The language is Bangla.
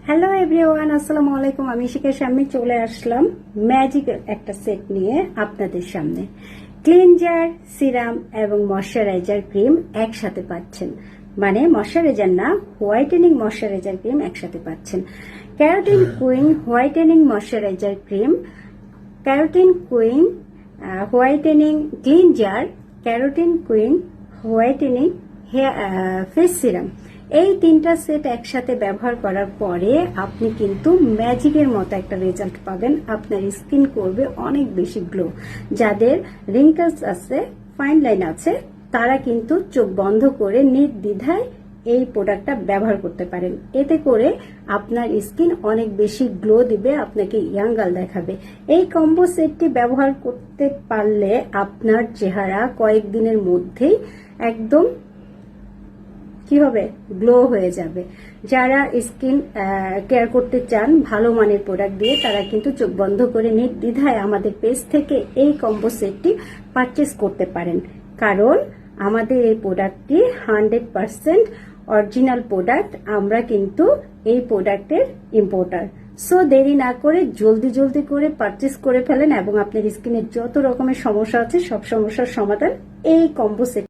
হ্যালো এভরিওয়ান, আসসালামু আলাইকুম। আমি শিখার সামনে চলে আসলাম ম্যাজিক একটা সেট নিয়ে আপনাদের সামনে। ক্লিনজার, সিরাম এবং ময়শ্চারাইজার ক্রিম একসাথে পাচ্ছেন, মানে ময়শ্চারাইজার না, হোয়াইটেনিং ময়শ্চারাইজার ক্রিম একসাথে পাচ্ছেন। Carotene queen whitening moisturiser cream, carotene queen whitening cleanser, carotene queen whitening face serum. এই তিনটা সেট একসাথে ব্যবহার করার পরে আপনি কিন্তু ম্যাজিকের মতো একটা রেজাল্ট পাবেন। আপনার স্কিন করবে অনেক বেশি গ্লো। যাদের রিঙ্কেলস আছে, ফাইন লাইন আছে, তারা কিন্তু চোখ বন্ধ করে নির্দ্বিধায় এই প্রোডাক্টটা ব্যবহার করতে পারেন। এতে করে আপনার স্কিন অনেক বেশি গ্লো দিবে, আপনাকে ইয়াং গার্ল দেখাবে। এই কম্বো সেটটি ব্যবহার করতে পারলে আপনার চেহারা কয়েকদিনের মধ্যেই একদম কি হবে, গ্লো হয়ে যাবে। যারা স্কিন কেয়ার করতে চান ভালো মানের প্রোডাক্ট দিয়ে, তারা কিন্তু চোখ বন্ধ করে নির্দ্বিধায় আমাদের পেজ থেকে এই কম্বো সেটটি পারচেস করতে পারেন। কারণ আমাদের এই প্রোডাক্টটি 100% অরিজিনাল প্রোডাক্ট। আমরা কিন্তু এই প্রোডাক্টের ইম্পোর্টার। সো দেরি না করে জলদি করে পারচেস করে ফেলেন এবং আপনার স্কিনের যত রকমের সমস্যা আছে সব সমস্যার সমাধান এই কম্বো সেট